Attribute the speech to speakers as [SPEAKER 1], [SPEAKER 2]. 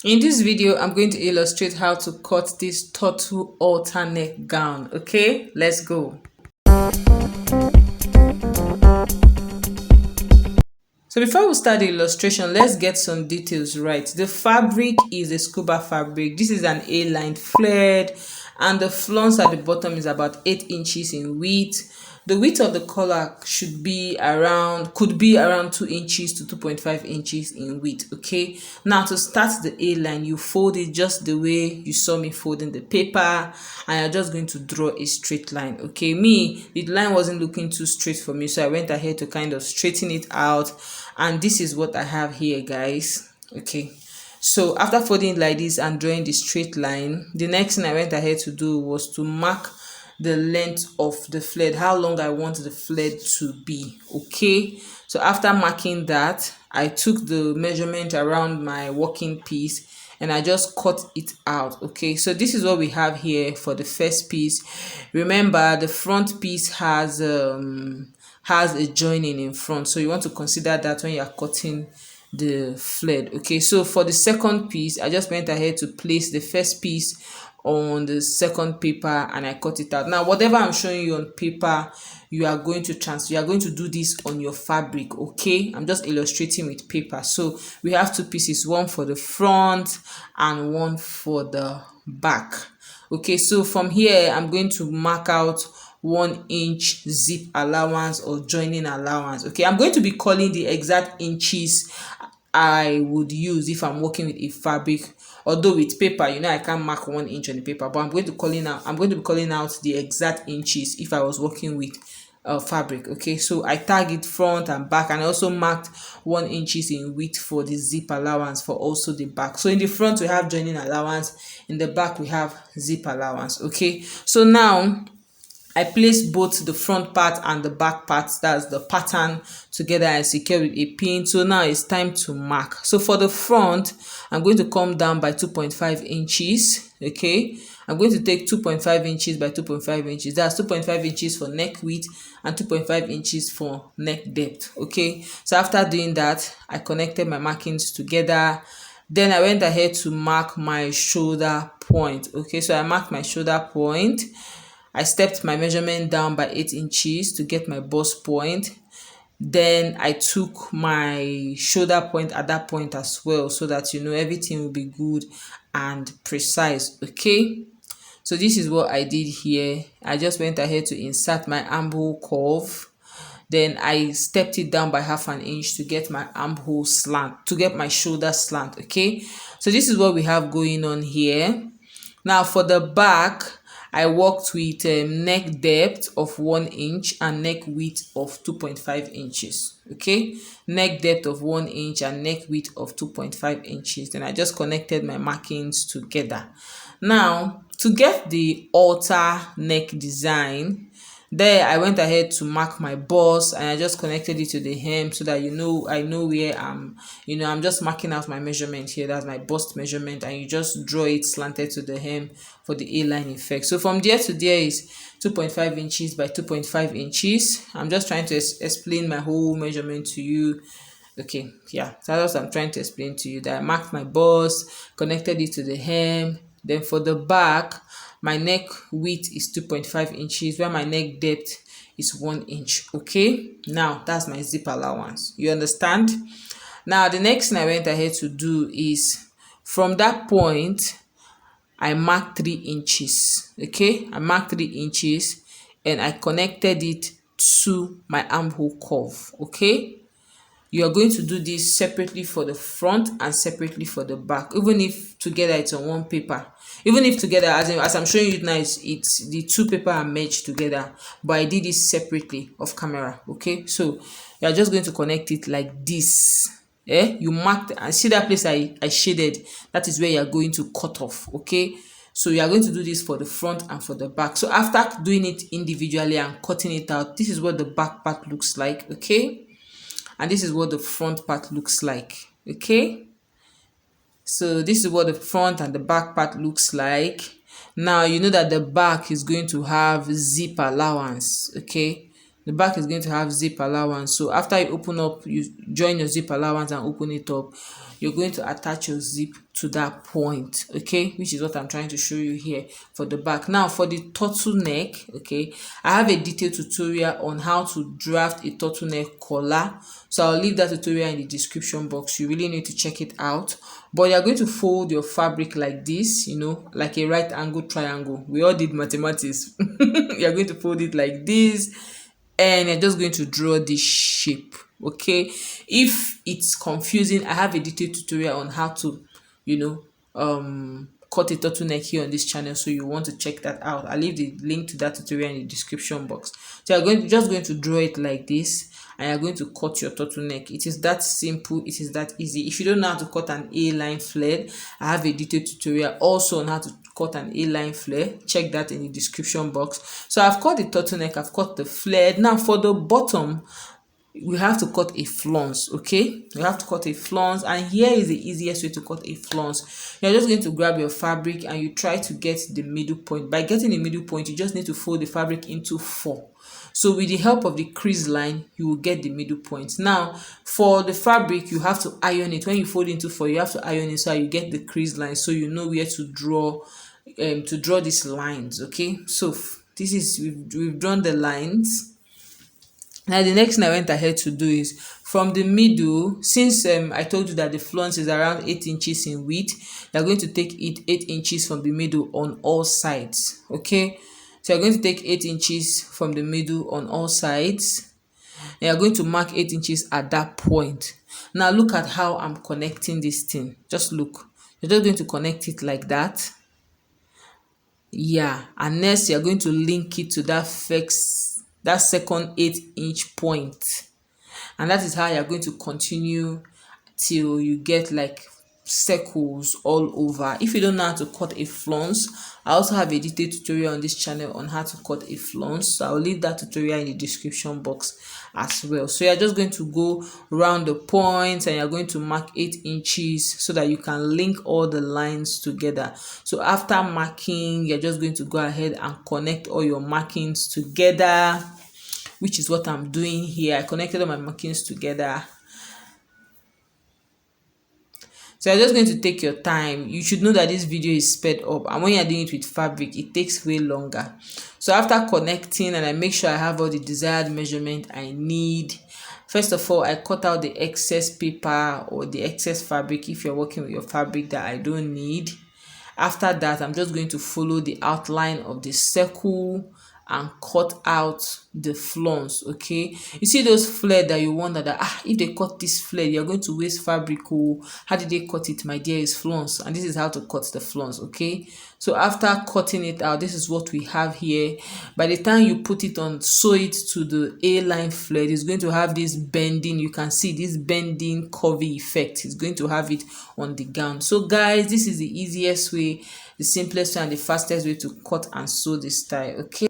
[SPEAKER 1] In this video, I'm going to illustrate how to cut this turtle halter neck gown. Okay, let's go. So before we start the illustration, let's get some details right. The fabric is a scuba fabric. This is an A-line flared, and the flounce at the bottom is about 8 inches in width. The width of the collar could be around 2 inches to 2.5 inches in width. Okay, now to start the A-line, you fold it just the way you saw me folding the paper, and you're just going to draw a straight line. Okay, the line wasn't looking too straight for me, so I went ahead to kind of straighten it out, and this is what I have here, guys. Okay, so after folding like this and drawing the straight line, the next thing I went ahead to do was to mark the length of the flared, how long I want the flared to be. Okay, so after marking that, I took the measurement around my working piece and I just cut it out. Okay, so this is what we have here for the first piece. Remember, the front piece has a joining in front, so you want to consider that when you are cutting the flared. Okay, so for the second piece, I just went ahead to place the first piece on the second paper and I cut it out. Now whatever I'm showing you on paper, you are going to do this on your fabric. Okay, I'm just illustrating with paper. So we have two pieces, one for the front and one for the back. Okay, so from here I'm going to mark out 1 inch zip allowance or joining allowance. Okay, I'm going to be calling the exact inches I would use if I'm working with a fabric. Although with paper, I can't mark 1 inch on the paper, but I'm going to be calling out the exact inches if I was working with fabric. Okay, so I tag it front and back, and I also marked 1 inches in width for the zip allowance for also the back. So in the front we have joining allowance, in the back we have zip allowance. Okay, so now I place both the front part and the back part, that's the pattern, together and secure with a pin. So now it's time to mark. So for the front, I'm going to come down by 2.5 inches. Okay, I'm going to take 2.5 inches by 2.5 inches. That's 2.5 inches for neck width and 2.5 inches for neck depth. Okay, so after doing that, I connected my markings together. Then I went ahead to mark my shoulder point. Okay, so I marked my shoulder point. I stepped my measurement down by 8 inches to get my bust point. Then I took my shoulder point at that point as well, so that everything will be good and precise. Okay, so this is what I did here. I just went ahead to insert my armhole curve. Then I stepped it down by half an inch to get my armhole slant, to get my shoulder slant. Okay, so this is what we have going on here. Now for the back, I worked with neck depth of 1 inch and neck width of 2.5 inches. Okay, neck depth of 1 inch and neck width of 2.5 inches. Then I just connected my markings together. Now to get the halter neck design, there I went ahead to mark my bust and I just connected it to the hem, so that I know where I'm just marking out my measurement here. That's my bust measurement, and you just draw it slanted to the hem for the A-line effect. So from there to there is 2.5 inches by 2.5 inches. I'm just trying to explain my whole measurement to you. Okay, yeah, so that's what I'm trying to explain to you, that I marked my bust, connected it to the hem. Then for the back, my neck width is 2.5 inches, where my neck depth is 1 inch. Okay, now that's my zip allowance. You understand? Now the next thing I went ahead to do is, from that point I marked 3 inches. Okay, I marked 3 inches and I connected it to my armhole curve. Okay, you are going to do this separately for the front and separately for the back, even if together it's on one paper. Even if together, as I'm showing you now, it's the two paper are merged together, but I did this separately off camera. Okay, so you are just going to connect it like this. You marked and see that place I shaded, that is where you are going to cut off. Okay, so you are going to do this for the front and for the back. So after doing it individually and cutting it out, this is what the back part looks like. Okay, and this is what the front part looks like. Okay, so this is what the front and the back part looks like. Now you know that the back is going to have zip allowance. Okay, The back is going to have zip allowance. So after you open up, you join your zip allowance and open it up, you're going to attach your zip to that point, okay, which is what I'm trying to show you here for the back. Now for the turtleneck, okay, I have a detailed tutorial on how to draft a turtleneck collar, so I'll leave that tutorial in the description box. You really need to check it out. But you're going to fold your fabric like this, you know, like a right angle triangle. We all did mathematics. You're going to fold it like this, and you're just going to draw this shape, okay. If it's confusing, I have a detailed tutorial on how to, you know, cut a turtleneck here on this channel, so you want to check that out. I'll leave the link to that tutorial in the description box. So you're just going to draw it like this, and you're going to cut your turtleneck. It is that simple, it is that easy. If you don't know how to cut an A-line flare, I have a detailed tutorial also on how to cut an A-line flare. Check that in the description box. So I've cut the turtleneck, I've cut the flare. Now for the bottom, we have to cut a flounce, okay. We have to cut a flounce, and here is the easiest way to cut a flounce. You're just going to grab your fabric and you try to get the middle point. By getting the middle point, you just need to fold the fabric into 4. So with the help of the crease line, you will get the middle point. Now for the fabric, you have to iron it. When you fold into 4, you have to iron it so you get the crease line, so you know where to draw these lines, okay. So this is, we've drawn the lines. Now the next thing I went ahead to do is from the middle, since I told you that the flounce is around 8 inches in width, you're going to take it 8 inches from the middle on all sides, okay. So you're going to take 8 inches from the middle on all sides, and you're going to mark 8 inches at that point. Now look at how I'm connecting this thing. Just look. You're just going to connect it like that. Yeah, and next you're going to link it to that second 8-inch point, and that is how you're going to continue till you get like circles all over. If you don't know how to cut a flounce, I also have a detailed tutorial on this channel on how to cut a flounce, so I'll leave that tutorial in the description box as well. So you're just going to go around the points and you're going to mark 8 inches so that you can link all the lines together. So after marking, you're just going to go ahead and connect all your markings together, which is what I'm doing here. I connected all my markings together. So you're just going to take your time. You should know that this video is sped up, and when you're doing it with fabric, it takes way longer. So after connecting, and I make sure I have all the desired measurement I need, first of all, I cut out the excess paper or the excess fabric if you're working with your fabric that I don't need. After that, I'm just going to follow the outline of the circle and cut out the flounce, okay. You see those flare that you wonder that if they cut this flare, you're going to waste fabric. Oh, how did they cut it? My dear, is flounce, and this is how to cut the flounce, okay. So after cutting it out, this is what we have here. By the time you put it on, sew it to the A-line flare, it's going to have this bending. You can see this bending curvy effect. It's going to have it on the gown. So guys, this is the easiest way, the simplest way, and the fastest way to cut and sew this style, okay.